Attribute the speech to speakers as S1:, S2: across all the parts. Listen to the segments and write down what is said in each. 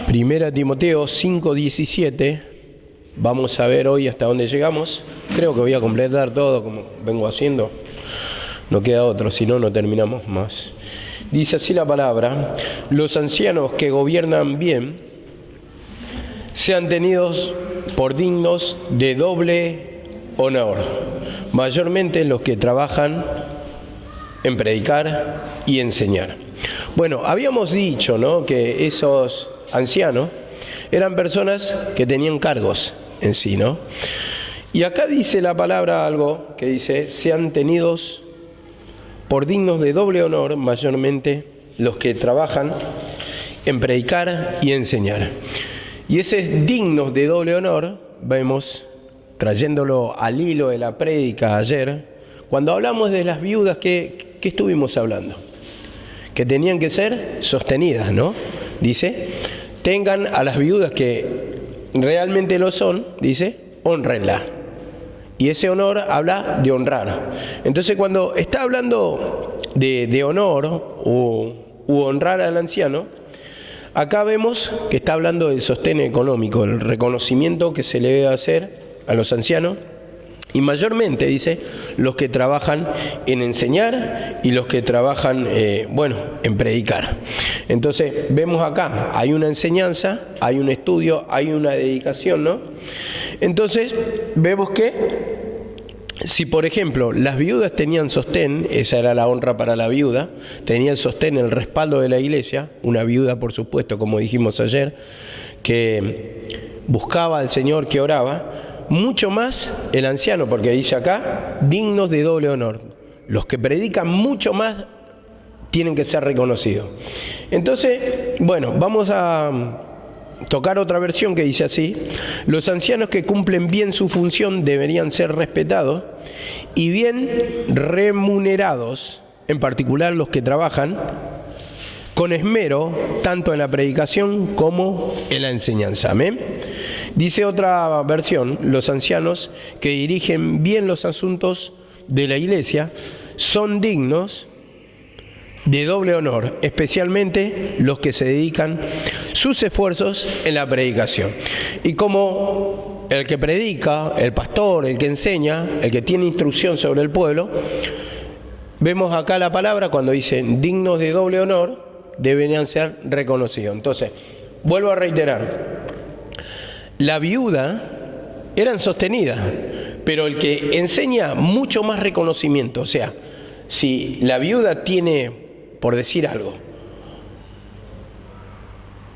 S1: Primera Timoteo 5:17. Vamos a ver hoy hasta dónde llegamos. Creo que voy a completar todo como vengo haciendo. No queda otro, si no, no terminamos más. Dice así la palabra: los ancianos que gobiernan bien sean tenidos por dignos de doble honor, mayormente los que trabajan en predicar y enseñar. Bueno, habíamos dicho, ¿no?, que esos ancianos eran personas que tenían cargos en sí, ¿no? Y acá dice la palabra algo que dice: sean tenidos por dignos de doble honor, mayormente los que trabajan en predicar y enseñar. Y ese dignos de doble honor, vemos, trayéndolo al hilo de la prédica ayer, cuando hablamos de las viudas, ¿qué estuvimos hablando? Que tenían que ser sostenidas, ¿no? Dice: tengan a las viudas que realmente lo son, dice, honrenla. Y ese honor habla de honrar. Entonces, cuando está hablando de honor u honrar al anciano, acá vemos que está hablando del sostén económico, el reconocimiento que se le debe hacer a los ancianos. Y mayormente, dice, los que trabajan en enseñar y los que trabajan, en predicar. Entonces, vemos acá, hay una enseñanza, hay un estudio, hay una dedicación, ¿no? Entonces, vemos que si, por ejemplo, las viudas tenían sostén, esa era la honra para la viuda, tenía el sostén, el respaldo de la iglesia, una viuda, por supuesto, como dijimos ayer, que buscaba al Señor, que oraba, mucho más el anciano, porque dice acá, dignos de doble honor. Los que predican mucho más tienen que ser reconocidos. Entonces, bueno, vamos a tocar otra versión que dice así: los ancianos que cumplen bien su función deberían ser respetados y bien remunerados, en particular los que trabajan con esmero tanto en la predicación como en la enseñanza. Amén. Dice otra versión: los ancianos que dirigen bien los asuntos de la iglesia son dignos de doble honor, especialmente los que se dedican sus esfuerzos en la predicación. Y como el que predica, el pastor, el que enseña, el que tiene instrucción sobre el pueblo, vemos acá la palabra cuando dice dignos de doble honor, deberían ser reconocidos. Entonces, vuelvo a reiterar, la viuda eran sostenidas, pero el que enseña mucho más reconocimiento. O sea, si la viuda tiene, por decir algo,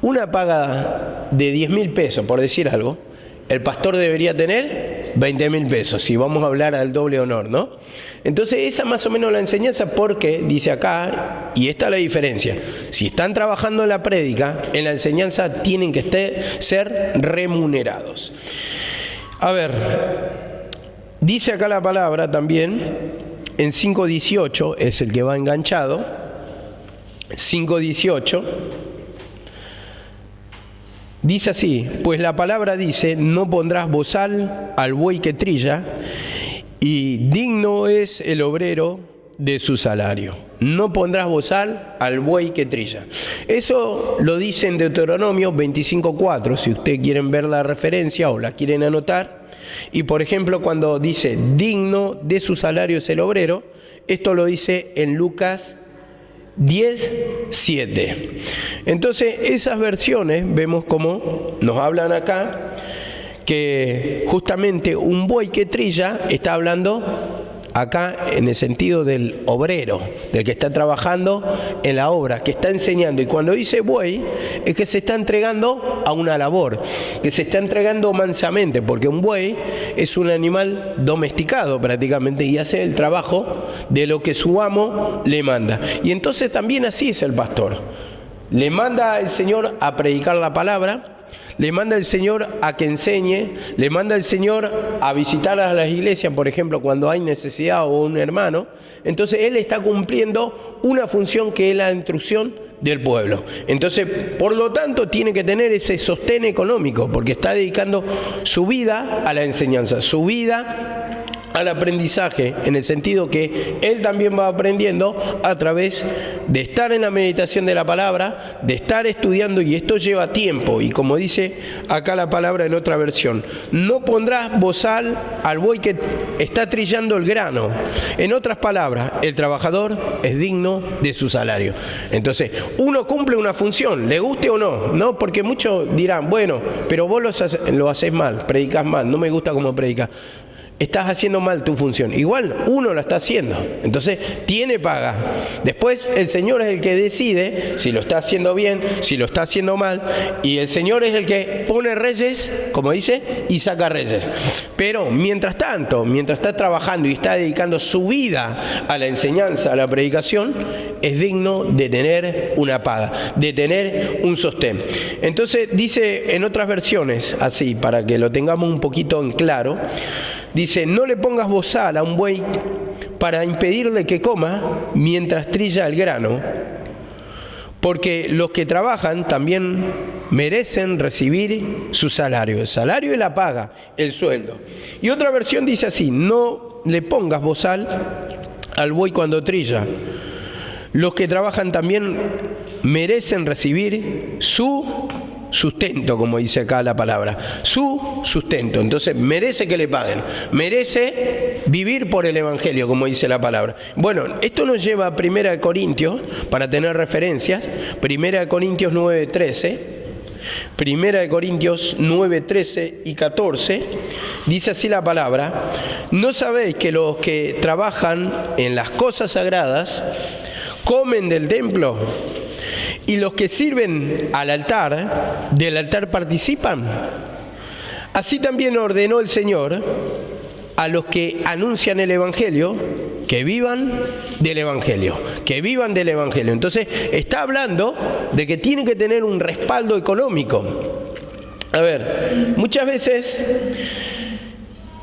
S1: una paga de 10.000 pesos, por decir algo, el pastor debería tener 20.000 pesos, si vamos a hablar al doble honor, ¿no? Entonces, esa más o menos la enseñanza, porque dice acá, y esta es la diferencia: si están trabajando en la prédica, en la enseñanza tienen que ser remunerados. A ver, dice acá la palabra también, en 5:18, es el que va enganchado, 5:18, dice así: pues la palabra dice, no pondrás bozal al buey que trilla, y digno es el obrero de su salario. No pondrás bozal al buey que trilla. Eso lo dice en Deuteronomio 25:4, si ustedes quieren ver la referencia o la quieren anotar. Y por ejemplo, cuando dice digno de su salario es el obrero, esto lo dice en Lucas 10:7. Entonces, esas versiones vemos cómo nos hablan acá que justamente un buey que trilla está hablando acá en el sentido del obrero, del que está trabajando en la obra, que está enseñando. Y cuando dice buey, es que se está entregando a una labor, que se está entregando mansamente, porque un buey es un animal domesticado prácticamente y hace el trabajo de lo que su amo le manda. Y entonces también así es el pastor. Le manda el Señor a predicar la palabra, le manda el Señor a que enseñe, le manda el Señor a visitar a las iglesias, por ejemplo, cuando hay necesidad o un hermano. Entonces Él está cumpliendo una función que es la instrucción del pueblo. Entonces, por lo tanto, tiene que tener ese sostén económico, porque está dedicando su vida a la enseñanza, su vida al aprendizaje, en el sentido que él también va aprendiendo a través de estar en la meditación de la palabra, de estar estudiando, y esto lleva tiempo. Y como dice acá la palabra en otra versión, no pondrás bozal al buey que está trillando el grano. En otras palabras, el trabajador es digno de su salario. Entonces, uno cumple una función, le guste o no, ¿no? Porque muchos dirán, bueno, pero vos lo haces mal, predicás mal, no me gusta cómo predicas. Estás haciendo mal tu función. Igual uno la está haciendo, entonces tiene paga. Después el Señor es el que decide si lo está haciendo bien, si lo está haciendo mal, y el Señor es el que pone reyes, como dice, y saca reyes. Pero mientras tanto, mientras está trabajando y está dedicando su vida a la enseñanza, a la predicación, es digno de tener una paga, de tener un sostén. Entonces dice en otras versiones, así para que lo tengamos un poquito en claro, dice, no le pongas bozal a un buey para impedirle que coma mientras trilla el grano, porque los que trabajan también merecen recibir su salario. El salario es la paga, el sueldo. Y otra versión dice así, no le pongas bozal al buey cuando trilla. Los que trabajan también merecen recibir su sustento, como dice acá la palabra, su sustento. Entonces merece que le paguen, merece vivir por el Evangelio, como dice la palabra. Bueno, esto nos lleva a 1 Corintios, para tener referencias, 1 Corintios 9:13, 1 Corintios 9:13 y 14, dice así la palabra, ¿no sabéis que los que trabajan en las cosas sagradas comen del templo? Y los que sirven al altar, del altar participan. Así también ordenó el Señor a los que anuncian el Evangelio, que vivan del Evangelio, que vivan del Evangelio. Entonces, está hablando de que tiene que tener un respaldo económico. A ver, muchas veces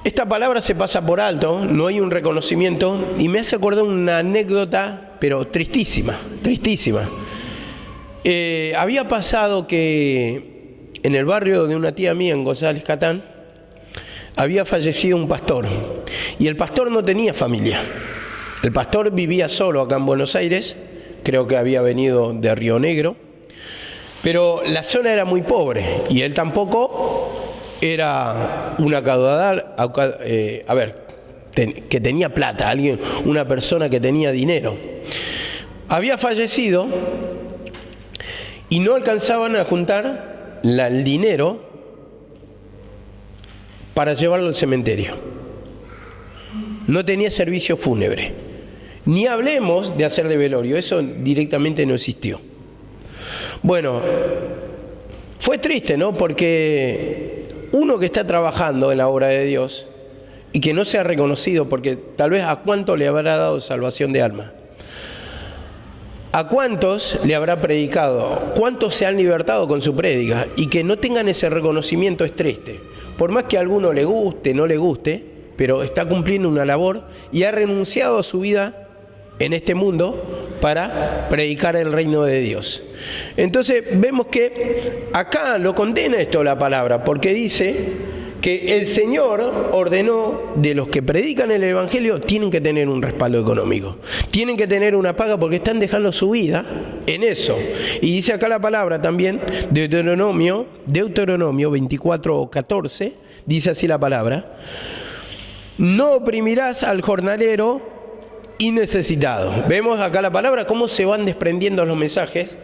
S1: esta palabra se pasa por alto, no hay un reconocimiento, y me hace acordar una anécdota, pero tristísima, tristísima. Había pasado que en el barrio de una tía mía en González Catán había fallecido un pastor, y el pastor no tenía familia. El pastor vivía solo acá en Buenos Aires, creo que había venido de Río Negro, pero la zona era muy pobre y él tampoco era una caudal, que tenía plata, alguien, una persona que tenía dinero. Había fallecido y no alcanzaban a juntar el dinero para llevarlo al cementerio. No tenía servicio fúnebre. Ni hablemos de hacer de velorio, eso directamente no existió. Bueno, fue triste, ¿no? Porque uno que está trabajando en la obra de Dios y que no sea reconocido, porque tal vez a cuánto le habrá dado salvación de alma, ¿a cuántos le habrá predicado? ¿Cuántos se han libertado con su prédica? Y que no tengan ese reconocimiento es triste. Por más que a alguno le guste, no le guste, pero está cumpliendo una labor y ha renunciado a su vida en este mundo para predicar el reino de Dios. Entonces vemos que acá lo condena esto la palabra, porque dice que el Señor ordenó de los que predican el Evangelio tienen que tener un respaldo económico, tienen que tener una paga porque están dejando su vida en eso. Y dice acá la palabra también, Deuteronomio 24:14, dice así la palabra, no oprimirás al jornalero y necesitado. Vemos acá la palabra, cómo se van desprendiendo los mensajes,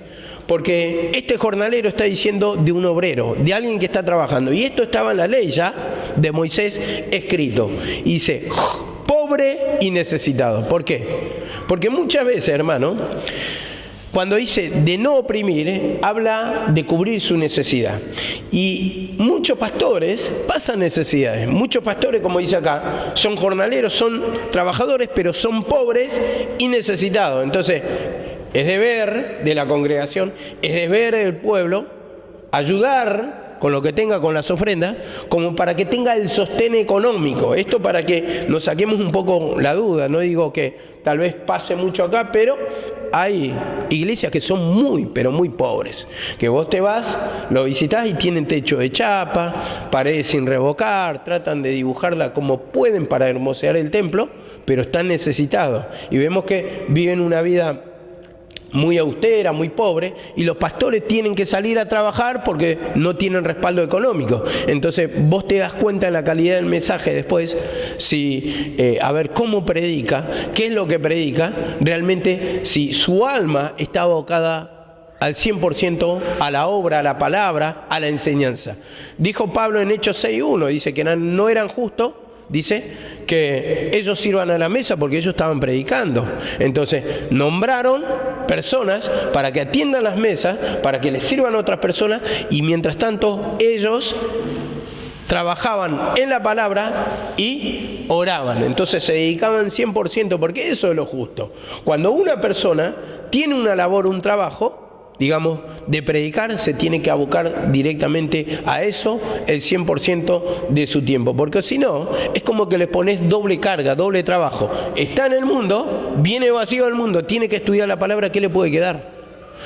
S1: porque este jornalero está diciendo de un obrero, de alguien que está trabajando. Y esto estaba en la ley ya de Moisés escrito. Y dice, pobre y necesitado. ¿Por qué? Porque muchas veces, hermano, cuando dice de no oprimir, habla de cubrir su necesidad. Y muchos pastores pasan necesidades. Muchos pastores, como dice acá, son jornaleros, son trabajadores, pero son pobres y necesitados. Entonces, es deber de la congregación, es deber del pueblo ayudar con lo que tenga, con las ofrendas, como para que tenga el sostén económico. Esto para que nos saquemos un poco la duda. No digo que tal vez pase mucho acá, pero hay iglesias que son muy, pero muy pobres. Que vos te vas, lo visitás y tienen techo de chapa, paredes sin revocar, tratan de dibujarla como pueden para hermosear el templo, pero están necesitados. Y vemos que viven una vida muy austera, muy pobre, y los pastores tienen que salir a trabajar porque no tienen respaldo económico. Entonces vos te das cuenta de la calidad del mensaje después, si a ver cómo predica, qué es lo que predica, realmente si su alma está abocada al 100% a la obra, a la palabra, a la enseñanza. Dijo Pablo en Hechos 6:1, dice que no eran justos, dice que ellos sirvan a la mesa porque ellos estaban predicando. Entonces nombraron personas para que atiendan las mesas, para que les sirvan a otras personas, y mientras tanto ellos trabajaban en la palabra y oraban. Entonces se dedicaban 100%, porque eso es lo justo. Cuando una persona tiene una labor, un trabajo, digamos, de predicar, se tiene que abocar directamente a eso el 100% de su tiempo, porque si no, es como que les pones doble carga, doble trabajo. Está en el mundo, viene vacío del mundo, tiene que estudiar la palabra, ¿qué le puede quedar?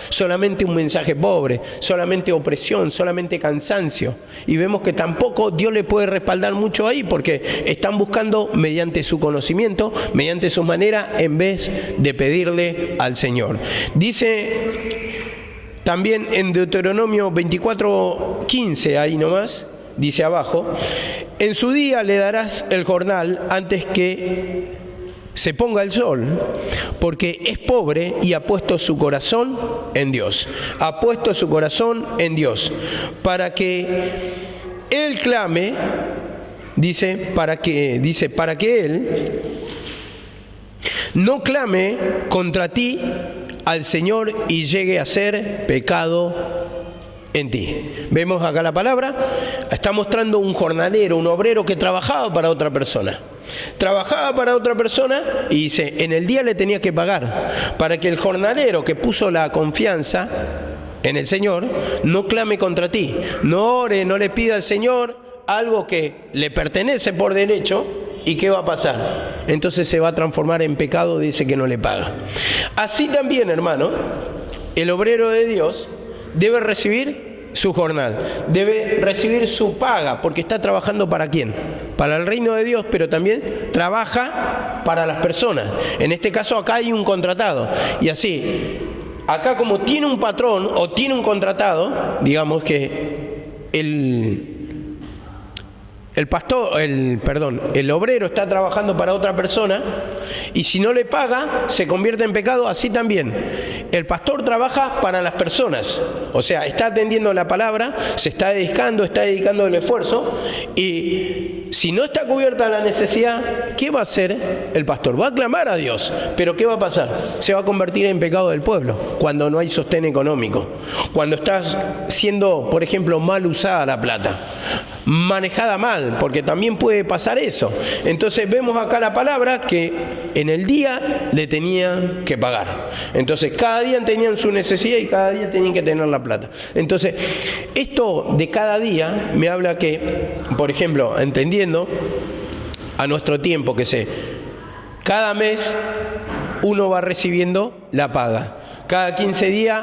S1: Solamente un mensaje pobre, solamente opresión, solamente cansancio. Y vemos que tampoco Dios le puede respaldar mucho ahí, porque están buscando mediante su conocimiento, mediante su manera, en vez de pedirle al Señor. Dice también en Deuteronomio 24:15, ahí nomás, dice abajo: en su día le darás el jornal antes que se ponga el sol, porque es pobre y ha puesto su corazón en Dios. Ha puesto su corazón en Dios, para que Él clame, para que Él no clame contra ti al Señor y llegue a ser pecado en ti. Vemos acá la palabra, está mostrando un jornalero, un obrero que trabajaba para otra persona. Trabajaba para otra persona y dice, en el día le tenía que pagar, para que el jornalero que puso la confianza en el Señor no clame contra ti, no ore, no le pida al Señor algo que le pertenece por derecho. ¿Y qué va a pasar? Entonces se va a transformar en pecado, dice que no le paga. Así también, hermano, el obrero de Dios debe recibir su jornal, debe recibir su paga, porque está trabajando ¿para quién? Para el reino de Dios, pero también trabaja para las personas. En este caso acá hay un contratado, y así, acá como tiene un patrón o tiene un contratado, digamos que el obrero está trabajando para otra persona, y si no le paga, se convierte en pecado. Así también, el pastor trabaja para las personas, o sea, está atendiendo la palabra, se está dedicando el esfuerzo, y si no está cubierta la necesidad, ¿qué va a hacer el pastor? Va a clamar a Dios, pero ¿qué va a pasar? Se va a convertir en pecado del pueblo, cuando no hay sostén económico, cuando está siendo, por ejemplo, mal usada la plata, manejada mal, porque también puede pasar eso. Entonces vemos acá la palabra que en el día le tenían que pagar. Entonces cada día tenían su necesidad y cada día tenían que tener la plata. Entonces esto de cada día me habla que, por ejemplo, entendiendo a nuestro tiempo, cada mes uno va recibiendo la paga. Cada 15 días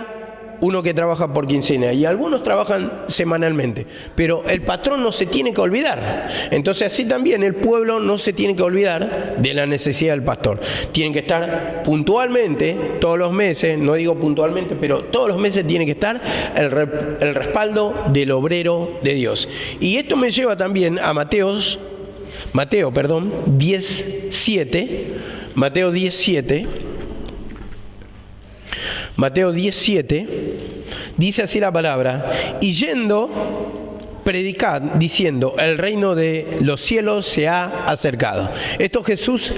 S1: uno que trabaja por quincena, y algunos trabajan semanalmente, pero el patrón no se tiene que olvidar. Entonces así también el pueblo no se tiene que olvidar de la necesidad del pastor. Tienen que estar puntualmente todos los meses, no digo puntualmente, pero todos los meses tiene que estar el respaldo del obrero de Dios. Y esto me lleva también a Mateo 10:7. Mateo 10:7 dice así la palabra: y yendo, predicad, diciendo, el reino de los cielos se ha acercado. Esto Jesús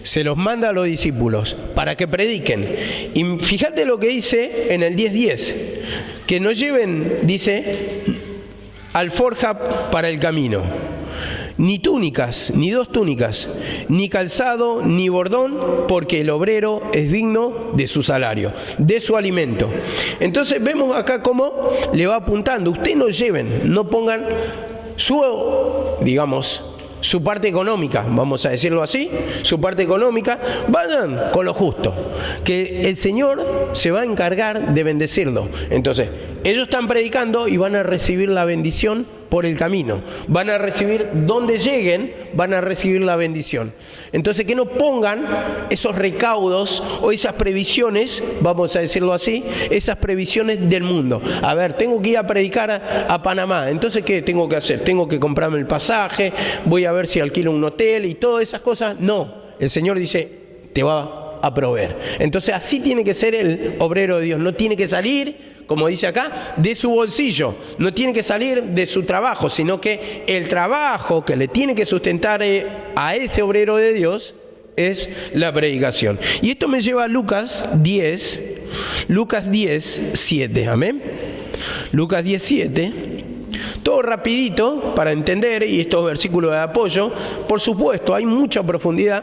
S1: se los manda a los discípulos para que prediquen. Y fíjate lo que dice en el 10:10, que no lleven, dice, alforja para el camino, ni túnicas, ni 2 túnicas, ni calzado, ni bordón, porque el obrero es digno de su salario, de su alimento. Entonces vemos acá cómo le va apuntando. Ustedes no lleven, no pongan su, digamos, su parte económica, vamos a decirlo así, su parte económica, vayan con lo justo, que el Señor se va a encargar de bendecirlo. Entonces, ellos están predicando y van a recibir la bendición por el camino, van a recibir, donde lleguen, van a recibir la bendición. Entonces, que no pongan esos recaudos o esas previsiones, vamos a decirlo así, esas previsiones del mundo. A ver, tengo que ir a predicar a Panamá, entonces, ¿qué tengo que hacer? Tengo que comprarme el pasaje, voy a ver si alquilo un hotel y todas esas cosas. No, el Señor dice, te va a proveer. Entonces, así tiene que ser el obrero de Dios, no tiene que salir, como dice acá, de su bolsillo, no tiene que salir de su trabajo, sino que el trabajo que le tiene que sustentar a ese obrero de Dios es la predicación. Y esto me lleva a Lucas 10, 7, amén. Lucas 10, 7. Todo rapidito para entender, y estos versículos de apoyo, por supuesto, hay mucha profundidad,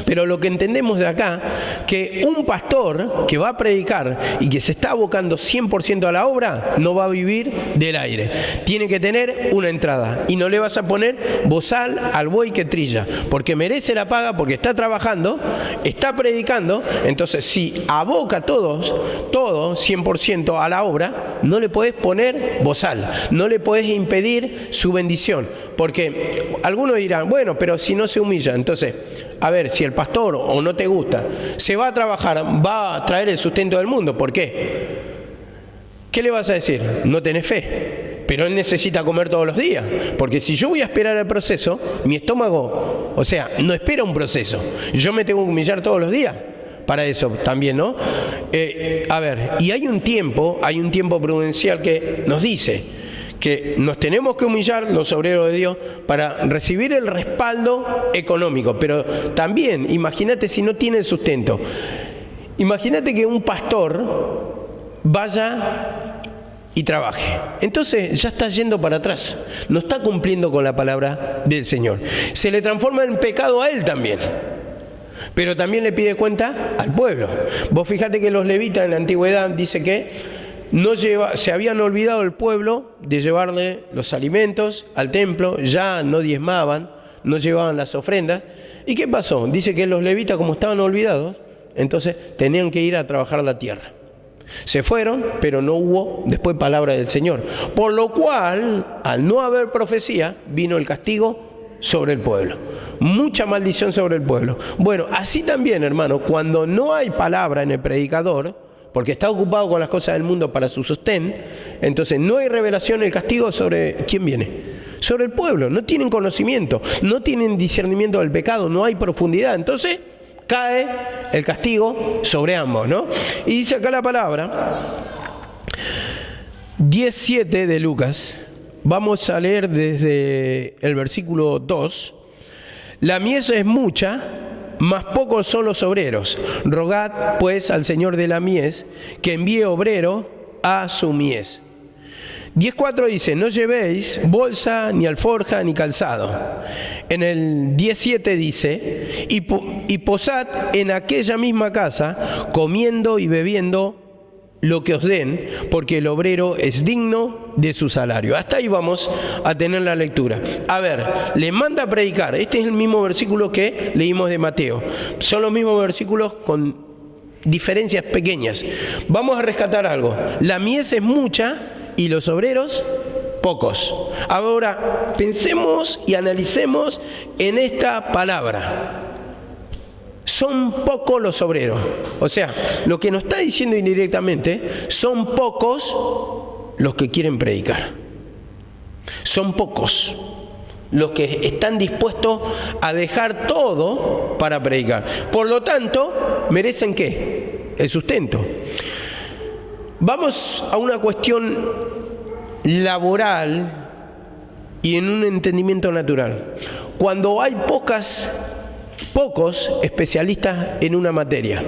S1: pero lo que entendemos de acá, que un pastor que va a predicar y que se está abocando 100% a la obra, no va a vivir del aire. Tiene que tener una entrada, y no le vas a poner bozal al buey que trilla, porque merece la paga, porque está trabajando, está predicando. Entonces, si aboca todo 100% a la obra, no le podés poner bozal, no le podés impedir su bendición, porque algunos dirán, bueno, pero si no se humilla. Entonces, a ver, si el pastor o no te gusta, se va a trabajar, va a traer el sustento del mundo. ¿Por qué? ¿Qué le vas a decir? No tenés fe. Pero él necesita comer todos los días, porque si yo voy a esperar el proceso, mi estómago, o sea, no espera un proceso. Yo me tengo que humillar todos los días para eso también, ¿no? A ver, y hay un tiempo prudencial que nos dice que nos tenemos que humillar los obreros de Dios para recibir el respaldo económico. Pero también, imagínate si no tiene el sustento. Imagínate que un pastor vaya y trabaje. Entonces ya está yendo para atrás. No está cumpliendo con la palabra del Señor. Se le transforma en pecado a él también. Pero también le pide cuenta al pueblo. Vos fíjate que los levitas en la antigüedad dice que se habían olvidado el pueblo de llevarle los alimentos al templo, ya no diezmaban, no llevaban las ofrendas. ¿Y qué pasó? Dice que los levitas, como estaban olvidados, entonces tenían que ir a trabajar la tierra. Se fueron, pero no hubo después palabra del Señor. Por lo cual, al no haber profecía, vino el castigo sobre el pueblo. Mucha maldición sobre el pueblo. Bueno, así también, hermano, cuando no hay palabra en el predicador, porque está ocupado con las cosas del mundo para su sostén, entonces no hay revelación, el castigo sobre ¿quién viene? Sobre el pueblo. No tienen conocimiento, no tienen discernimiento del pecado, no hay profundidad. Entonces cae el castigo sobre ambos, ¿no? Y dice acá la palabra 10:7 de Lucas. Vamos a leer desde el versículo 2. La mies es mucha, mas pocos son los obreros. Rogad pues al Señor de la mies que envíe obrero a su mies. 10:4 dice, no llevéis bolsa, ni alforja, ni calzado. En el 10:7 dice, y posad en aquella misma casa, comiendo y bebiendo lo que os den, porque el obrero es digno de su salario. Hasta ahí vamos a tener la lectura. A ver, le manda a predicar. Este es el mismo versículo que leímos de Mateo. Son los mismos versículos con diferencias pequeñas. Vamos a rescatar algo. La mies es mucha y los obreros pocos. Ahora, pensemos y analicemos en esta palabra. Son pocos los obreros. O sea, lo que nos está diciendo indirectamente, son pocos los que quieren predicar. Son pocos los que están dispuestos a dejar todo para predicar. Por lo tanto, ¿merecen qué? El sustento. Vamos a una cuestión laboral y en un entendimiento natural. Cuando hay pocos especialistas en una materia,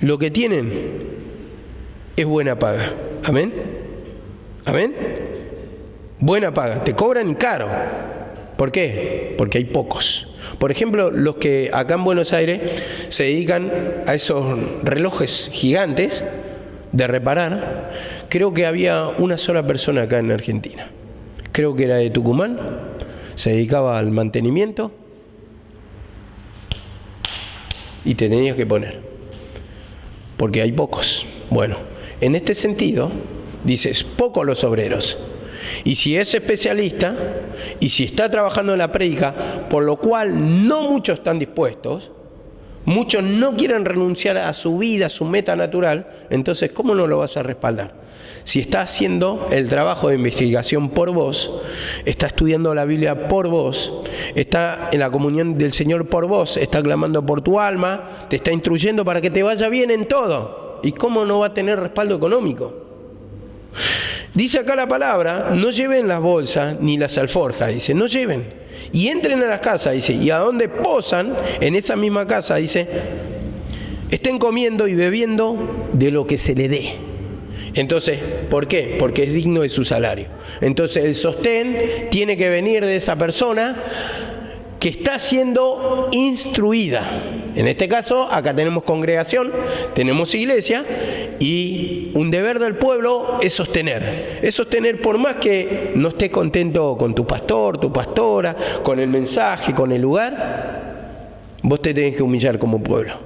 S1: lo que tienen es buena paga. ¿Amén? ¿Amén? Buena paga, te cobran caro. ¿Por qué? Porque hay pocos. Por ejemplo, los que acá en Buenos Aires se dedican a esos relojes gigantes de reparar, creo que había una sola persona acá en Argentina. Creo que era de Tucumán, se dedicaba al mantenimiento y te tenías que poner, porque hay pocos. Bueno, en este sentido, dices, pocos los obreros. Y si es especialista, y si está trabajando en la prédica, por lo cual no muchos están dispuestos, muchos no quieren renunciar a su vida, a su meta natural, entonces ¿cómo no lo vas a respaldar? Si está haciendo el trabajo de investigación por vos, está estudiando la Biblia por vos, está en la comunión del Señor por vos, está clamando por tu alma, te está instruyendo para que te vaya bien en todo. ¿Y cómo no va a tener respaldo económico? Dice acá la palabra, no lleven las bolsas ni las alforjas, dice, no lleven. Y entren a las casas, dice, y a donde posan, en esa misma casa, dice, estén comiendo y bebiendo de lo que se le dé. Entonces, ¿por qué? Porque es digno de su salario. Entonces, el sostén tiene que venir de esa persona que está siendo instruida. En este caso, acá tenemos congregación, tenemos iglesia, y un deber del pueblo es sostener. Es sostener por más que no estés contento con tu pastor, tu pastora, con el mensaje, con el lugar, vos te tenés que humillar como pueblo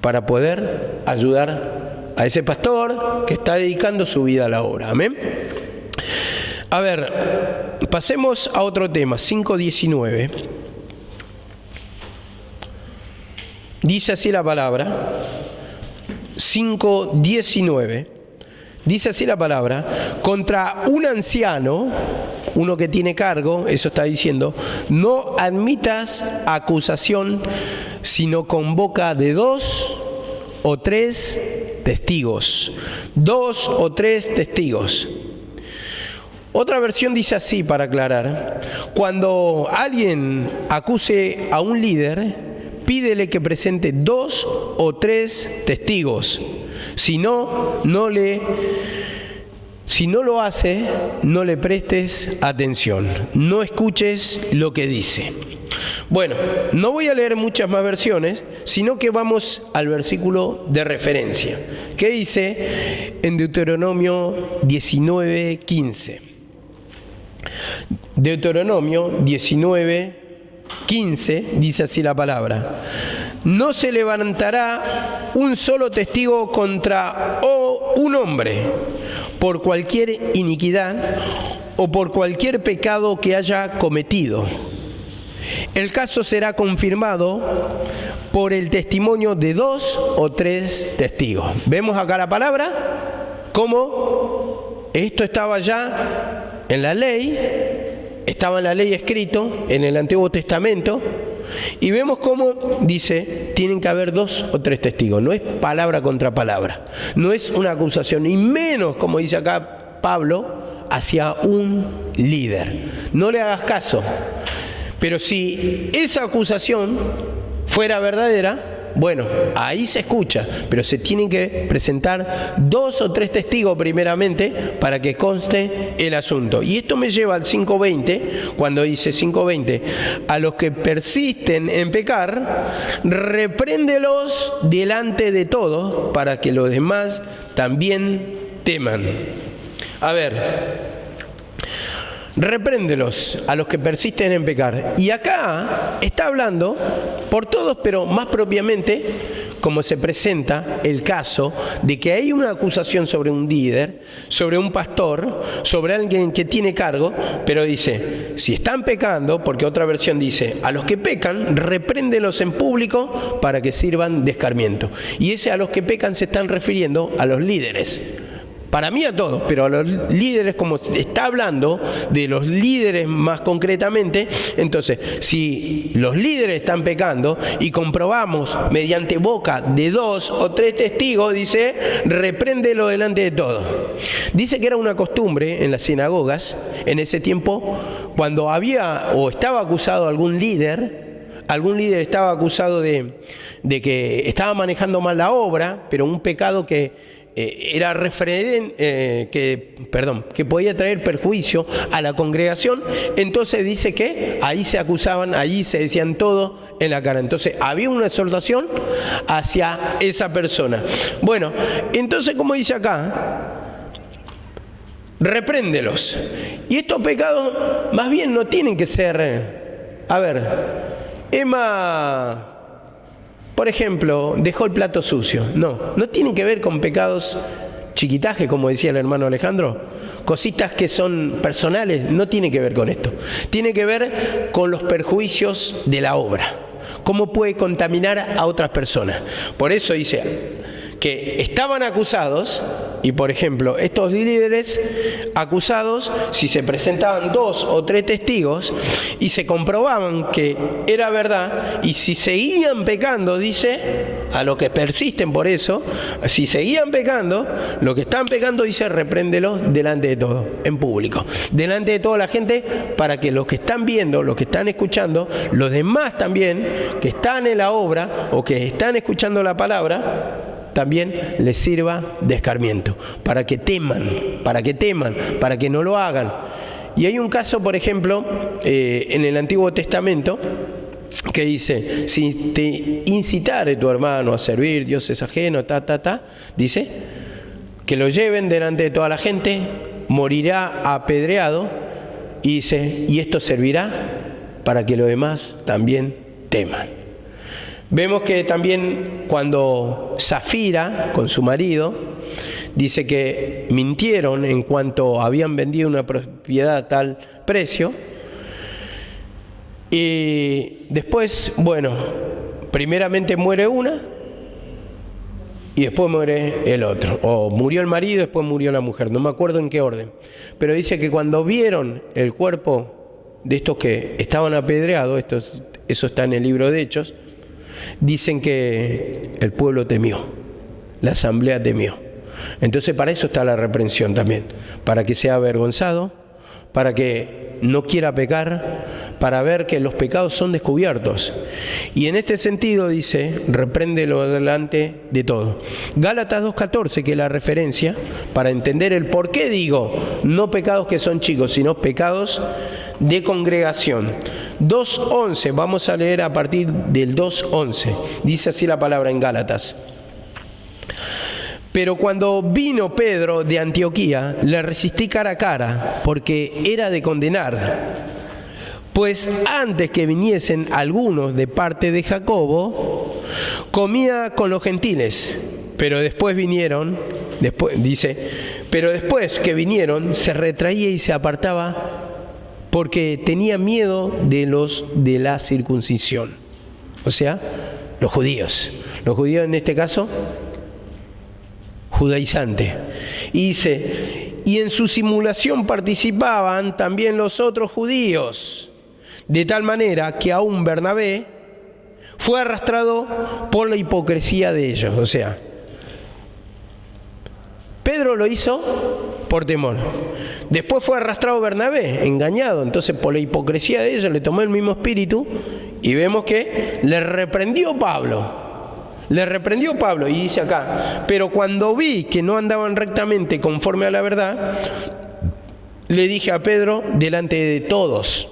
S1: para poder ayudar a ese pastor que está dedicando su vida a la obra. Amén. A ver, pasemos a otro tema, 5:19. Dice así la palabra, 5:19. Dice así la palabra, contra un anciano, uno que tiene cargo, eso está diciendo, no admitas acusación, sino con boca de 2 o 3 testigos. 2 o 3 testigos. Otra versión dice así, para aclarar, cuando alguien acuse a un líder, pídele que presente 2 o 3 testigos. Si no lo hace, no le prestes atención, no escuches lo que dice. Bueno, no voy a leer muchas más versiones, sino que vamos al versículo de referencia, que dice en Deuteronomio 19:15. Deuteronomio 19:15 dice así la palabra: no se levantará un solo testigo contra un hombre por cualquier iniquidad o por cualquier pecado que haya cometido. El caso será confirmado por el testimonio de 2 o 3 testigos. ¿Vemos acá la palabra? ¿Cómo? Esto estaba ya en la ley, estaba en la ley escrito, en el Antiguo Testamento, y vemos cómo dice, tienen que haber 2 o 3 testigos, no es palabra contra palabra, no es una acusación, y menos, como dice acá Pablo, hacia un líder. No le hagas caso. Pero si esa acusación fuera verdadera, bueno, ahí se escucha, pero se tienen que presentar 2 o 3 testigos primeramente para que conste el asunto. Y esto me lleva al 5:20, cuando dice 5:20, a los que persisten en pecar, repréndelos delante de todos para que los demás también teman. A ver, repréndelos a los que persisten en pecar. Y acá está hablando por todos, pero más propiamente, como se presenta el caso de que hay una acusación sobre un líder, sobre un pastor, sobre alguien que tiene cargo, pero dice, si están pecando, porque otra versión dice, a los que pecan, repréndelos en público para que sirvan de escarmiento. Y ese a los que pecan se están refiriendo a los líderes. Para mí a todos, pero a los líderes, como está hablando de los líderes más concretamente, entonces, si los líderes están pecando y comprobamos mediante boca de 2 o 3 testigos, dice, repréndelo delante de todos. Dice que era una costumbre en las sinagogas, en ese tiempo, cuando había o estaba acusado algún líder estaba acusado de que estaba manejando mal la obra, pero un pecado que era que podía traer perjuicio a la congregación, entonces dice que ahí se acusaban, ahí se decían todo en la cara. Entonces había una exhortación hacia esa persona. Bueno, entonces como dice acá, repréndelos. Y estos pecados más bien no tienen que ser, Emma, por ejemplo, dejó el plato sucio. No tienen que ver con pecados chiquitajes, como decía el hermano Alejandro, cositas que son personales, no tiene que ver con esto. Tiene que ver con los perjuicios de la obra, cómo puede contaminar a otras personas. Por eso dice que estaban acusados, y por ejemplo, estos líderes acusados, si se presentaban 2 o 3 testigos y se comprobaban que era verdad, y si seguían pecando, dice, a los que persisten por eso, si seguían pecando, lo que están pecando, dice, repréndelos delante de todos, en público, delante de toda la gente, para que los que están viendo, los que están escuchando, los demás también, que están en la obra o que están escuchando la palabra, también les sirva de escarmiento, para que teman, para que no lo hagan. Y hay un caso, por ejemplo, en el Antiguo Testamento, que dice, si te incitare tu hermano a servir dioses ajenos, dice, que lo lleven delante de toda la gente, morirá apedreado, y dice, y esto servirá para que los demás también teman. Vemos que también cuando Zafira, con su marido, dice que mintieron en cuanto habían vendido una propiedad a tal precio. Y después, primeramente muere una y después muere el otro. O murió el marido y después murió la mujer. No me acuerdo en qué orden. Pero dice que cuando vieron el cuerpo de estos que estaban apedreados, eso está en el libro de Hechos, dicen que el pueblo temió, la asamblea temió. Entonces para eso está la reprensión también, para que sea avergonzado, para que no quiera pecar, para ver que los pecados son descubiertos. Y en este sentido dice, repréndelo delante de todo. Gálatas 2:14, que es la referencia, para entender el por qué digo, no pecados que son chicos, sino pecados de congregación. 2:11, vamos a leer a partir del 2:11. Dice así la palabra en Gálatas. Pero cuando vino Pedro de Antioquía, le resistí cara a cara, porque era de condenar. Pues antes que viniesen algunos de parte de Jacobo, comía con los gentiles. Pero después que vinieron, se retraía y se apartaba, porque tenía miedo de los de la circuncisión. O sea, los judíos. Los judíos en este caso, judaizante. Y dice, y en su simulación participaban también los otros judíos, de tal manera que aún Bernabé fue arrastrado por la hipocresía de ellos. O sea, Pedro lo hizo por temor. Después fue arrastrado Bernabé, engañado. Entonces por la hipocresía de ellos le tomó el mismo espíritu y vemos que le reprendió Pablo. Y dice acá, pero cuando vi que no andaban rectamente conforme a la verdad, le dije a Pedro delante de todos,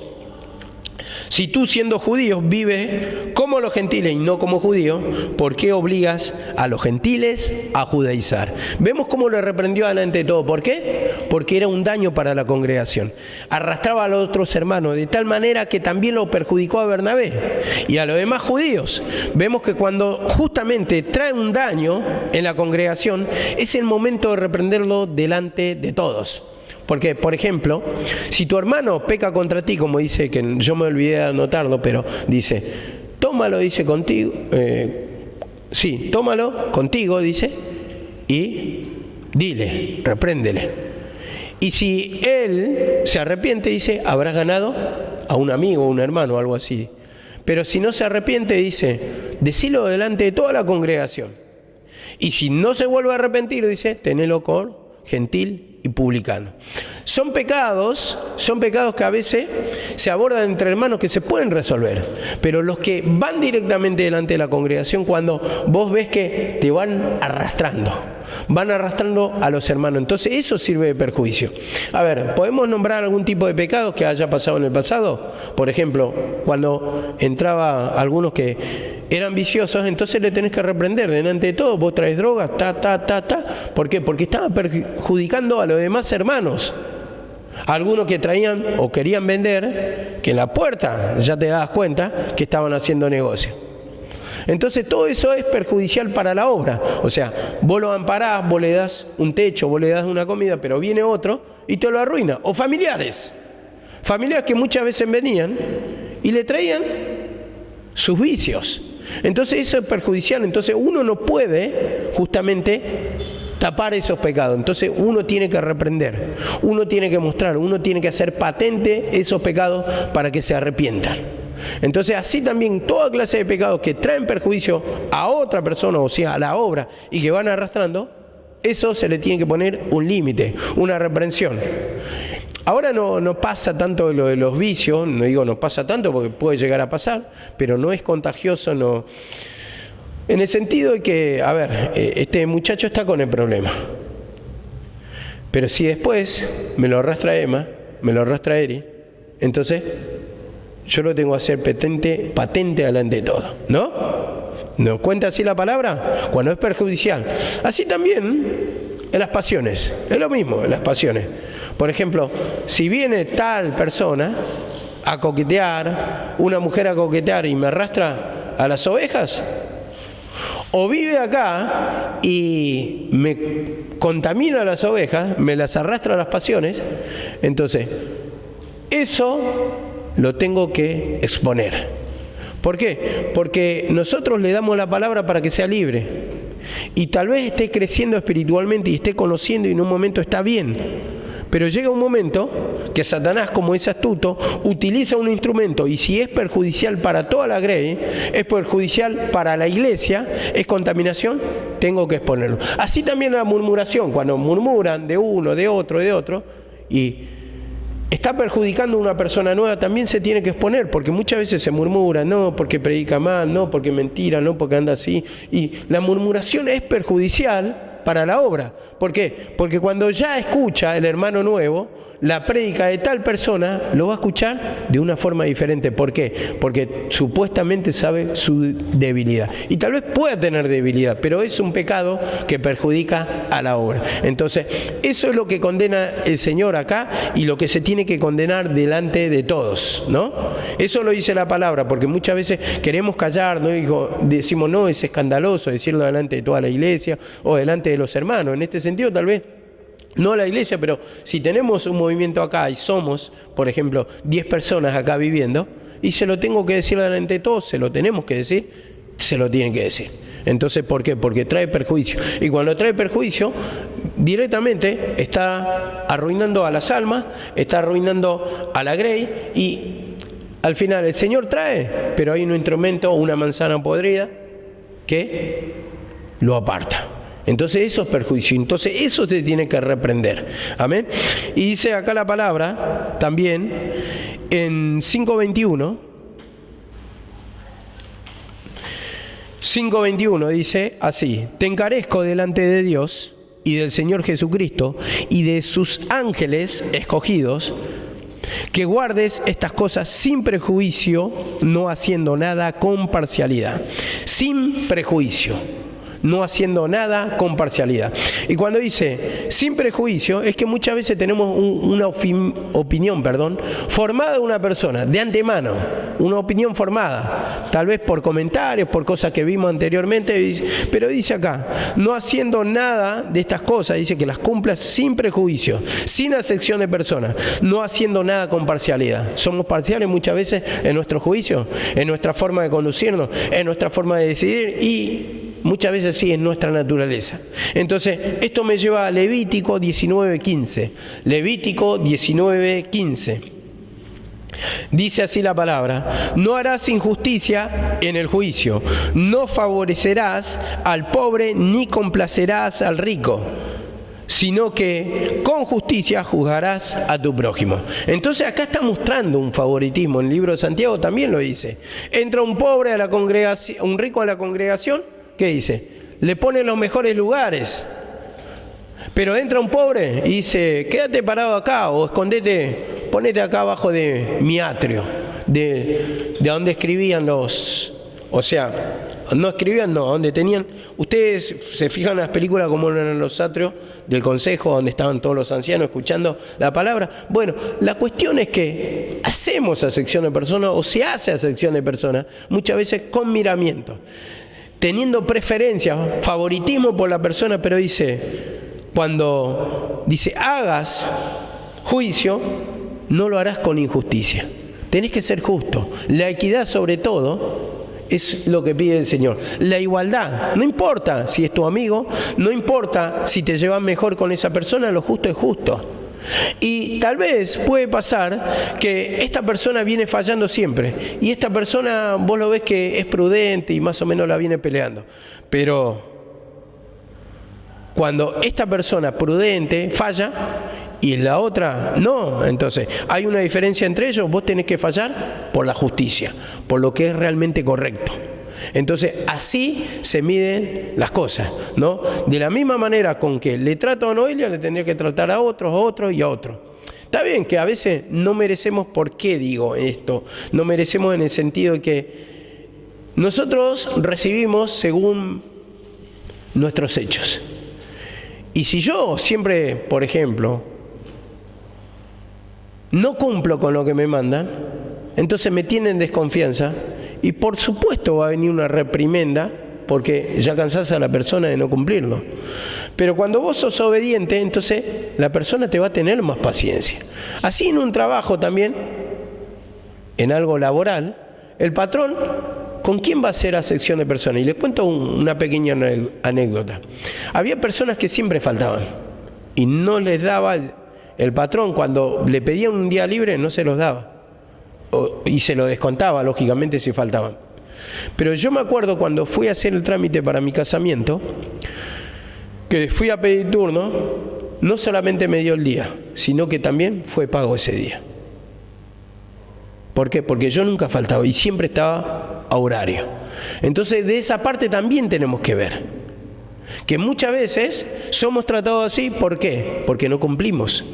S1: si tú siendo judío vives como los gentiles y no como judíos, ¿por qué obligas a los gentiles a judaizar? Vemos cómo le reprendió delante de todo. ¿Por qué? Porque era un daño para la congregación. Arrastraba a los otros hermanos de tal manera que también lo perjudicó a Bernabé y a los demás judíos. Vemos que cuando justamente trae un daño en la congregación, es el momento de reprenderlo delante de todos. Porque, por ejemplo, si tu hermano peca contra ti, como dice, que yo me olvidé de anotarlo, pero dice, tómalo, dice, contigo, tómalo contigo, dice, y dile, repréndele. Y si él se arrepiente, dice, habrás ganado a un amigo, un hermano, o algo así. Pero si no se arrepiente, dice, decilo delante de toda la congregación. Y si no se vuelve a arrepentir, dice, tenelo con gentil y publicano. Son pecados que a veces se abordan entre hermanos que se pueden resolver, pero los que van directamente delante de la congregación, cuando vos ves que te van arrastrando, Van arrastrando a los hermanos. Entonces eso sirve de perjuicio. A ver, ¿podemos nombrar algún tipo de pecado que haya pasado en el pasado? Por ejemplo, cuando entraba algunos que eran viciosos, entonces le tenés que reprender delante de todos. Vos traes drogas, ¿Por qué? Porque estaba perjudicando a los demás hermanos. Algunos que traían o querían vender, que en la puerta ya te das cuenta que estaban haciendo negocio. Entonces todo eso es perjudicial para la obra. O sea, vos lo amparás, vos le das un techo, vos le das una comida, pero viene otro y te lo arruina. O familiares que muchas veces venían y le traían sus vicios. Entonces eso es perjudicial. Entonces uno no puede justamente tapar esos pecados. Entonces uno tiene que reprender, uno tiene que mostrar, uno tiene que hacer patente esos pecados para que se arrepientan. Entonces así también toda clase de pecados que traen perjuicio a otra persona, o sea, a la obra, y que van arrastrando, eso se le tiene que poner un límite, una reprensión. Ahora no pasa tanto lo de los vicios, no digo no pasa tanto porque puede llegar a pasar, pero no es contagioso, no. En el sentido de que, a ver, este muchacho está con el problema. Pero si después me lo arrastra Emma, me lo arrastra Eri, entonces yo lo tengo que hacer patente delante de todo, ¿no? ¿Nos cuenta así la palabra? Cuando es perjudicial. Así también en las pasiones. Es lo mismo en las pasiones. Por ejemplo, si viene tal persona a coquetear, una mujer a coquetear y me arrastra a las ovejas, o vive acá y me contamina las ovejas, me las arrastra a las pasiones, entonces eso lo tengo que exponer. ¿Por qué? Porque nosotros le damos la palabra para que sea libre. Y tal vez esté creciendo espiritualmente y esté conociendo y en un momento está bien. Pero llega un momento que Satanás, como es astuto, utiliza un instrumento y si es perjudicial para toda la grey, es perjudicial para la iglesia, es contaminación, tengo que exponerlo. Así también la murmuración, cuando murmuran de uno, de otro, y está perjudicando a una persona nueva, también se tiene que exponer, porque muchas veces se murmura, no porque predica mal, no porque mentira, no porque anda así, y la murmuración es perjudicial para la obra. ¿Por qué? Porque cuando ya escucha el hermano nuevo la prédica de tal persona, lo va a escuchar de una forma diferente. ¿Por qué? Porque supuestamente sabe su debilidad. Y tal vez pueda tener debilidad, pero es un pecado que perjudica a la obra. Entonces, eso es lo que condena el Señor acá y lo que se tiene que condenar delante de todos, ¿no? Eso lo dice la palabra, porque muchas veces queremos callar, ¿no? Decimos, no, es escandaloso decirlo delante de toda la iglesia o delante de los hermanos. En este sentido, tal vez no la iglesia, pero si tenemos un movimiento acá y somos, por ejemplo, 10 personas acá viviendo, y se lo tengo que decir delante de todos, se lo tenemos que decir, se lo tienen que decir. Entonces, ¿por qué? Porque trae perjuicio. Y cuando trae perjuicio, directamente está arruinando a las almas, está arruinando a la grey, y al final el Señor trae, pero hay un instrumento, una manzana podrida, que lo aparta. Entonces eso es perjuicio, entonces eso se tiene que reprender. Amén. Y dice acá la palabra también en 5:21 dice así: te encarezco delante de Dios y del Señor Jesucristo y de sus ángeles escogidos, que guardes estas cosas sin prejuicio, no haciendo nada con parcialidad. Sin prejuicio, no haciendo nada con parcialidad. Y cuando dice sin prejuicio, es que muchas veces tenemos una opinión formada de una persona, de antemano, una opinión formada, tal vez por comentarios, por cosas que vimos anteriormente, pero dice acá, no haciendo nada de estas cosas, dice que las cumplas sin prejuicio, sin acepción de personas, no haciendo nada con parcialidad. Somos parciales muchas veces en nuestro juicio, en nuestra forma de conducirnos, en nuestra forma de decidir, y muchas veces sí es nuestra naturaleza. Entonces, esto me lleva a Levítico 19:15. Levítico 19:15. Dice así la palabra: no harás injusticia en el juicio, no favorecerás al pobre ni complacerás al rico, sino que con justicia juzgarás a tu prójimo. Entonces acá está mostrando un favoritismo. En el libro de Santiago también lo dice. Entra un pobre a la congregación, un rico a la congregación, ¿qué dice? Le pone los mejores lugares, Pero entra un pobre y dice, quédate parado acá o escondete, ponete acá abajo de mi atrio, de donde escribían los... O sea, no escribían, no, donde tenían... Ustedes se fijan en las películas como eran los atrios del consejo, donde estaban todos los ancianos escuchando la palabra. Bueno, la cuestión es que hacemos acepción de personas, o se hace acepción de personas, muchas veces con miramiento, teniendo preferencia, favoritismo por la persona, pero cuando dice hagas juicio, no lo harás con injusticia. Tenés que ser justo. La equidad sobre todo es lo que pide el Señor. La igualdad, no importa si es tu amigo, no importa si te llevas mejor con esa persona, lo justo es justo. Y tal vez puede pasar que esta persona viene fallando siempre y esta persona vos lo ves que es prudente y más o menos la viene peleando. Pero cuando esta persona prudente falla y la otra no, entonces hay una diferencia entre ellos, vos tenés que fallar por la justicia, por lo que es realmente correcto. Entonces así se miden las cosas, ¿no? De la misma manera con que le trato a Noelia, le tendría que tratar a otros y a otros. Está bien que a veces no merecemos, ¿por qué digo esto? No merecemos en el sentido de que nosotros recibimos según nuestros hechos. Y si yo siempre, por ejemplo, no cumplo con lo que me mandan, entonces me tienen desconfianza y por supuesto va a venir una reprimenda porque ya cansás a la persona de no cumplirlo. Pero cuando vos sos obediente, entonces la persona te va a tener más paciencia. Así en un trabajo también, en algo laboral, el patrón, ¿con quién va a hacer acepción de personas? Y les cuento una pequeña anécdota. Había personas que siempre faltaban y no les daba el patrón, cuando le pedían un día libre, no se los daba. Y se lo descontaba, lógicamente, si faltaban. Pero yo me acuerdo cuando fui a hacer el trámite para mi casamiento, que fui a pedir turno, no solamente me dio el día, sino que también fue pago ese día. ¿Por qué? Porque yo nunca faltaba y siempre estaba a horario. Entonces, de esa parte también tenemos que ver. Que muchas veces somos tratados así, ¿por qué? Porque no cumplimos.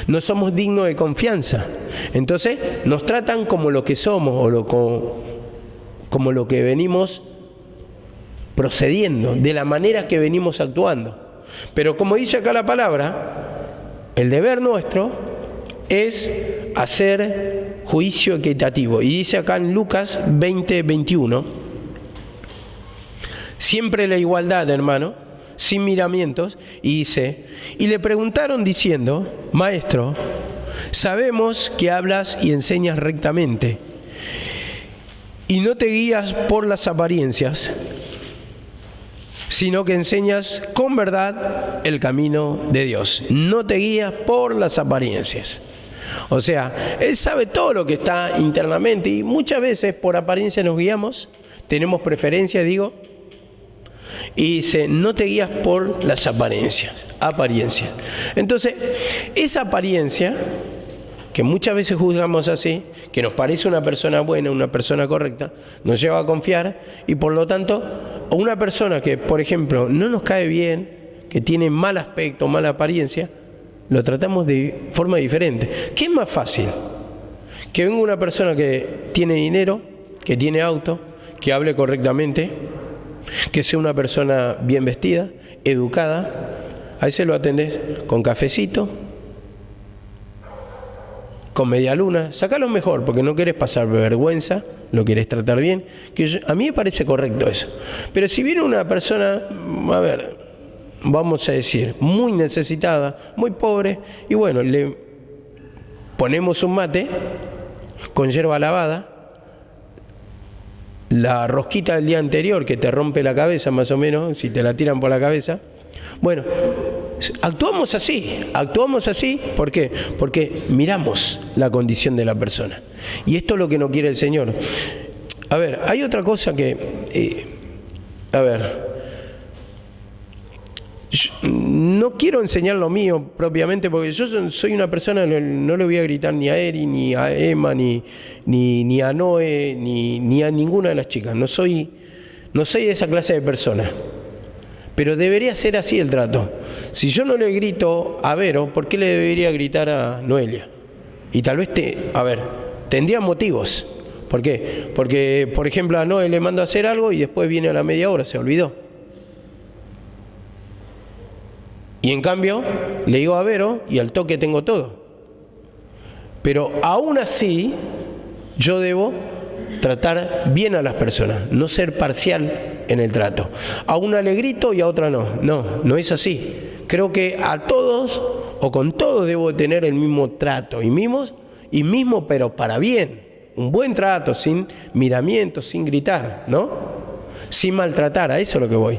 S1: No somos dignos de confianza. Entonces nos tratan como lo que somos o como lo que venimos procediendo, de la manera que venimos actuando. Pero como dice acá la palabra, el deber nuestro es hacer juicio equitativo. Y dice acá en Lucas 20:21, siempre la igualdad, hermano, sin miramientos, y dice, y le preguntaron diciendo, maestro, sabemos que hablas y enseñas rectamente, y no te guías por las apariencias, sino que enseñas con verdad el camino de Dios. No te guías por las apariencias. O sea, Él sabe todo lo que está internamente, y muchas veces por apariencia nos guiamos, tenemos preferencia, y dice, no te guías por las apariencias. Entonces, esa apariencia, que muchas veces juzgamos así, que nos parece una persona buena, una persona correcta, nos lleva a confiar, y por lo tanto, una persona que, por ejemplo, no nos cae bien, que tiene mal aspecto, mala apariencia, lo tratamos de forma diferente. ¿Qué es más fácil? Que venga una persona que tiene dinero, que tiene auto, que hable correctamente, que sea una persona bien vestida, educada, a ese lo atendés con cafecito, con media luna, sacalo mejor, porque no querés pasar vergüenza, lo querés tratar bien, a mí me parece correcto eso. Pero si viene una persona, vamos a decir, muy necesitada, muy pobre, y bueno, le ponemos un mate con yerba lavada, la rosquita del día anterior que te rompe la cabeza más o menos, si te la tiran por la cabeza. Bueno, actuamos así, ¿por qué? Porque miramos la condición de la persona. Y esto es lo que no quiere el Señor. A ver, hay otra cosa que, no quiero enseñar lo mío propiamente, porque yo soy una persona, no le voy a gritar ni a Eri, ni a Emma, ni a Noé, ni a ninguna de las chicas. No soy de esa clase de persona. Pero debería ser así el trato. Si yo no le grito a Vero, ¿por qué le debería gritar a Noelia? Y tal vez, tendría motivos. ¿Por qué? Porque, por ejemplo, a Noé le mando a hacer algo y después viene a la media hora, se olvidó. Y en cambio, le digo a Vero y al toque tengo todo. Pero aún así, yo debo tratar bien a las personas, no ser parcial en el trato. A una le grito y a otra no. No es así. Creo que a todos o con todos debo tener el mismo trato y mismo pero para bien. Un buen trato, sin miramientos, sin gritar, ¿no? Sin maltratar, a eso es lo que voy.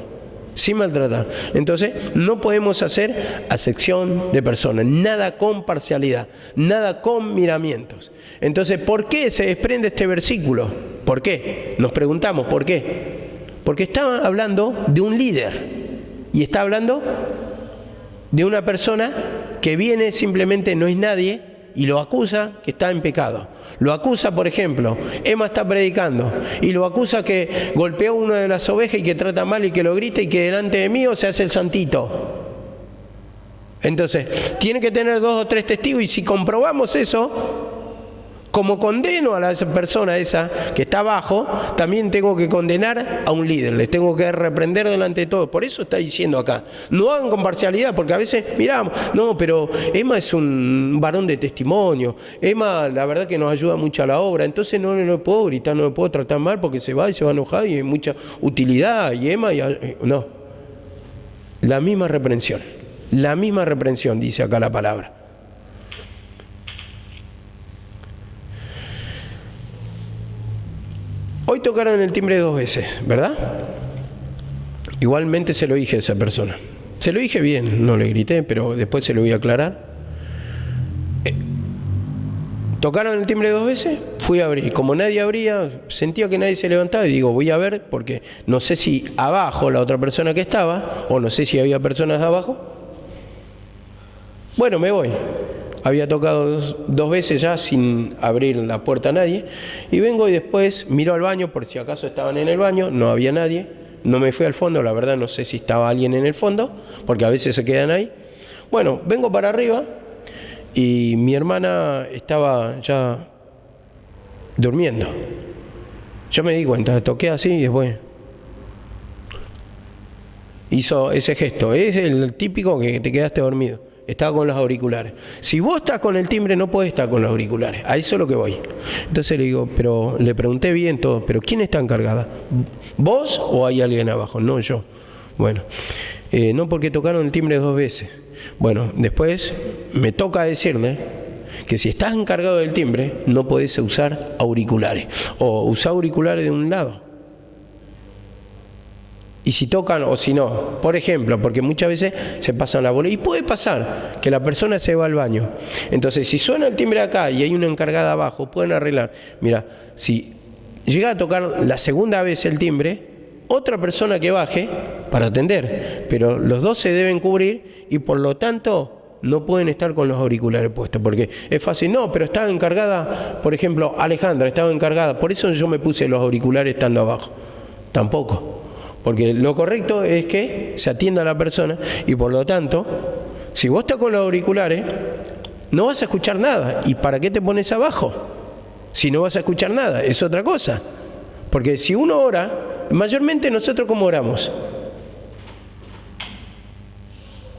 S1: Sin maltratar. Entonces, no podemos hacer acepción de personas, nada con parcialidad, nada con miramientos. Entonces, ¿por qué se desprende este versículo? ¿Por qué? Nos preguntamos, ¿por qué? Porque está hablando de un líder y está hablando de una persona que viene simplemente no es nadie y lo acusa que está en pecado. Lo acusa, por ejemplo, Emma está predicando y lo acusa que golpeó a una de las ovejas y que trata mal y que lo grita y que delante de mí se hace el santito. Entonces, tiene que tener 2 o 3 testigos y si comprobamos eso, como condeno a la persona esa que está abajo, también tengo que condenar a un líder, les tengo que reprender delante de todos. Por eso está diciendo acá, no hagan con parcialidad, porque a veces miramos, no, pero Emma es un varón de testimonio, Emma la verdad que nos ayuda mucho a la obra, entonces no le puedo gritar, no le puedo tratar mal porque se va y se va a enojar y hay mucha utilidad, y Emma, no. La misma reprensión dice acá la palabra. Hoy tocaron el timbre 2 veces, ¿verdad? Igualmente se lo dije a esa persona. Se lo dije bien, no le grité, pero después se lo voy a aclarar. Tocaron el timbre 2 veces, fui a abrir. Como nadie abría, sentía que nadie se levantaba y digo, voy a ver, porque no sé si abajo la otra persona que estaba, o no sé si había personas abajo. Bueno, me voy. Había tocado 2 veces ya sin abrir la puerta a nadie. Y vengo y después miro al baño por si acaso estaban en el baño. No había nadie. No me fui al fondo. La verdad no sé si estaba alguien en el fondo, porque a veces se quedan ahí. Bueno, vengo para arriba y mi hermana estaba ya durmiendo. Yo me di cuenta, toqué así y después hizo ese gesto. Es el típico que te quedaste dormido. Estaba con los auriculares. Si vos estás con el timbre, no podés estar con los auriculares. A eso es lo que voy. Entonces le digo, pero le pregunté bien todo, pero ¿quién está encargada? ¿Vos o hay alguien abajo? No, yo. Bueno, no, porque tocaron el timbre 2 veces. Bueno, después me toca decirle que si estás encargado del timbre, no podés usar auriculares. O usar auriculares de un lado. Y si tocan o si no, por ejemplo, porque muchas veces se pasan la bola y puede pasar que la persona se va al baño. Entonces, si suena el timbre acá y hay una encargada abajo, pueden arreglar. Mira, si llega a tocar la segunda vez el timbre, otra persona que baje para atender, pero los dos se deben cubrir y por lo tanto no pueden estar con los auriculares puestos, porque es fácil, no, pero estaba encargada, por ejemplo, Alejandra estaba encargada, por eso yo me puse los auriculares estando abajo. Tampoco. Porque lo correcto es que se atienda a la persona y por lo tanto, si vos estás con los auriculares, no vas a escuchar nada. ¿Y para qué te pones abajo? Si no vas a escuchar nada, es otra cosa. Porque si uno ora, mayormente nosotros ¿cómo oramos?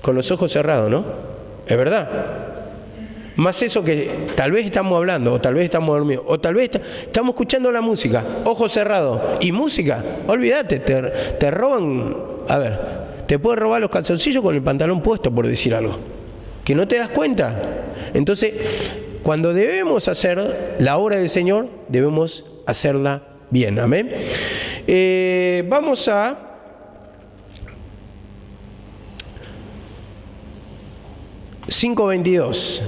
S1: Con los ojos cerrados, ¿no? Es verdad. Más eso que tal vez estamos hablando, o tal vez estamos dormidos, o tal vez estamos escuchando la música, ojos cerrados, y música, olvídate, te roban, a ver, te pueden robar los calzoncillos con el pantalón puesto, por decir algo, que no te das cuenta. Entonces, cuando debemos hacer la obra del Señor, debemos hacerla bien, amén. Vamos a $5.22,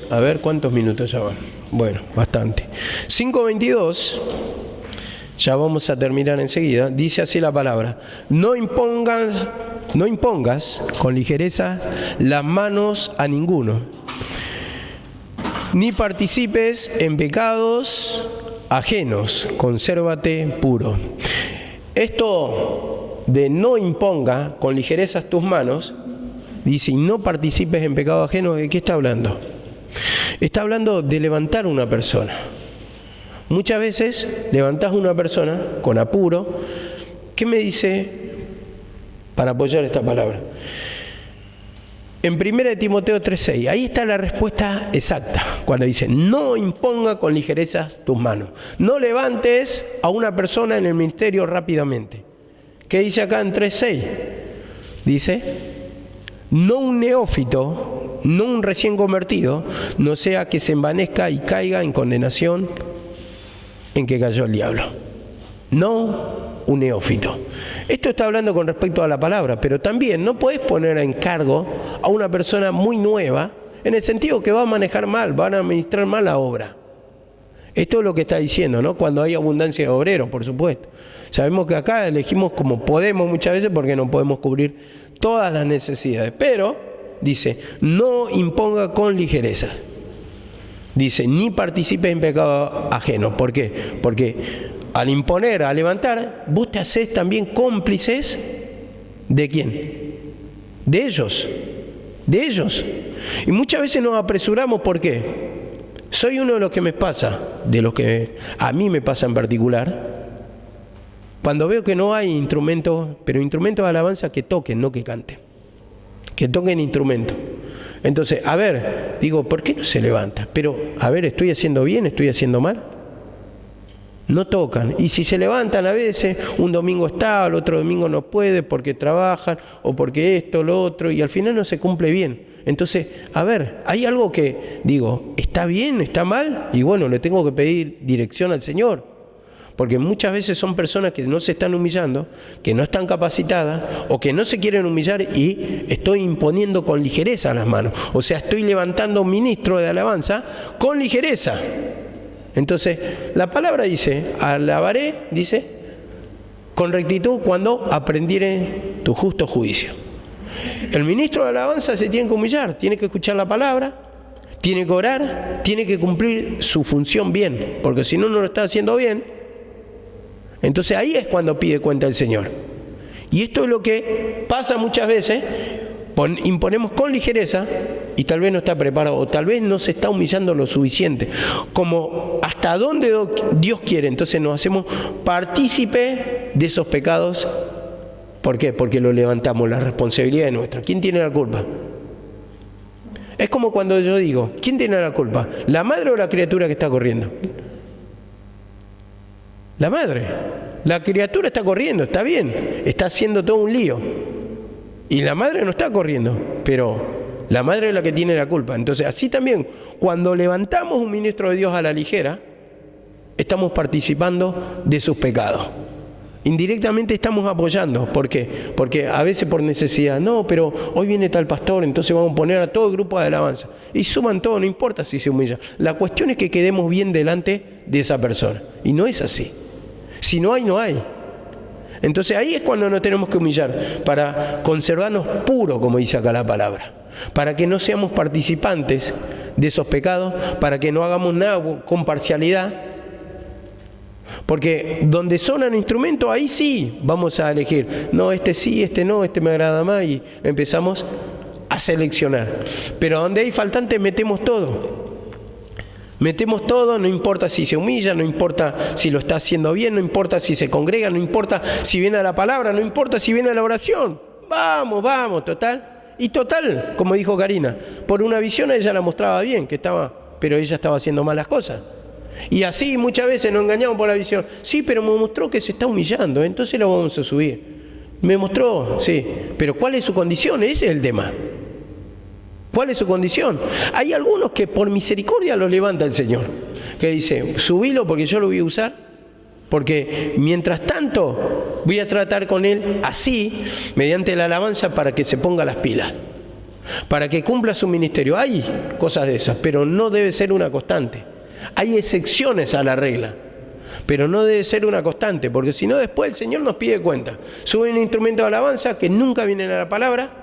S1: a ver cuántos minutos ya van. Bueno, bastante. 5.22, ya vamos a terminar enseguida. Dice así la palabra: no impongas con ligereza las manos a ninguno, ni participes en pecados ajenos, consérvate puro. Esto de no imponga con ligerezas tus manos, dice, y no participes en pecado ajeno, ¿de qué está hablando? Está hablando de levantar una persona. Muchas veces levantás una persona con apuro. ¿Qué me dice para apoyar esta palabra? En 1 Timoteo 3:6, ahí está la respuesta exacta, cuando dice, no imponga con ligerezas tus manos. No levantes a una persona en el ministerio rápidamente. ¿Qué dice acá en 3:6? Dice, no un neófito, no un recién convertido, no sea que se envanezca y caiga en condenación en que cayó el diablo. No un neófito. Esto está hablando con respecto a la palabra, pero también no puedes poner en cargo a una persona muy nueva, en el sentido que va a manejar mal, van a administrar mal la obra. Esto es lo que está diciendo, ¿no? Cuando hay abundancia de obreros, por supuesto. Sabemos que acá elegimos como podemos muchas veces porque no podemos cubrir todas las necesidades. Pero, dice, no imponga con ligereza. Dice, ni participe en pecado ajeno. ¿Por qué? Porque al imponer, a levantar, vos te hacés también cómplices ¿de quién? De ellos. De ellos. Y muchas veces nos apresuramos, ¿por qué? Soy uno de los que me pasa, de los que a mí me pasa en particular, cuando veo que no hay instrumentos, pero instrumentos de alabanza que toquen, no que canten. Que toquen instrumentos. Entonces, a ver, digo, ¿por qué no se levanta? Pero, a ver, ¿estoy haciendo bien? ¿Estoy haciendo mal? No tocan. Y si se levantan a veces, un domingo está, el otro domingo no puede porque trabajan, o porque esto, lo otro, y al final no se cumple bien. Entonces, a ver, hay algo que, digo, ¿está bien? ¿Está mal? Y bueno, le tengo que pedir dirección al Señor. Porque muchas veces son personas que no se están humillando, que no están capacitadas, o que no se quieren humillar y estoy imponiendo con ligereza las manos. O sea, estoy levantando un ministro de alabanza con ligereza. Entonces, la palabra dice, alabaré, dice, con rectitud cuando aprendiere tu justo juicio. El ministro de alabanza se tiene que humillar, tiene que escuchar la palabra, tiene que orar, tiene que cumplir su función bien, porque si no, no lo está haciendo bien. Entonces ahí es cuando pide cuenta el Señor. Y esto es lo que pasa muchas veces, imponemos con ligereza y tal vez no está preparado, o tal vez no se está humillando lo suficiente, como hasta dónde Dios quiere. Entonces nos hacemos partícipe de esos pecados. ¿Por qué? Porque lo levantamos, la responsabilidad es nuestra. ¿Quién tiene la culpa? Es como cuando yo digo, ¿quién tiene la culpa? ¿La madre o la criatura que está corriendo? La madre. La criatura está corriendo, está bien, está haciendo todo un lío. Y la madre no está corriendo, pero la madre es la que tiene la culpa. Entonces, así también, cuando levantamos un ministro de Dios a la ligera, estamos participando de sus pecados. Indirectamente estamos apoyando. ¿Por qué? Porque a veces por necesidad, no, pero hoy viene tal pastor, entonces vamos a poner a todo el grupo de alabanza. Y suman todo, no importa si se humilla. La cuestión es que quedemos bien delante de esa persona. Y no es así. Si no hay, no hay. Entonces ahí es cuando nos tenemos que humillar, para conservarnos puros, como dice acá la palabra. Para que no seamos participantes de esos pecados, para que no hagamos nada con parcialidad. Porque donde sonan instrumentos, ahí sí vamos a elegir. No, este sí, este no, este me agrada más, y empezamos a seleccionar. Pero donde hay faltantes metemos todo. Metemos todo, no importa si se humilla, no importa si lo está haciendo bien, no importa si se congrega, no importa si viene a la palabra, no importa si viene a la oración. Vamos, vamos, total. Y total, como dijo Karina, por una visión ella la mostraba bien, que estaba, pero ella estaba haciendo malas cosas. Y así muchas veces nos engañamos por la visión. Sí, pero me mostró que se está humillando, entonces lo vamos a subir. Me mostró, sí, pero ¿cuál es su condición? Ese es el tema. ¿Cuál es su condición? Hay algunos que por misericordia los levanta el Señor, que dice, subilo porque yo lo voy a usar, porque mientras tanto voy a tratar con él así, mediante la alabanza, para que se ponga las pilas, para que cumpla su ministerio. Hay cosas de esas, pero no debe ser una constante. Hay excepciones a la regla, pero no debe ser una constante, porque si no después el Señor nos pide cuenta. Sube un instrumento de alabanza que nunca viene a la palabra,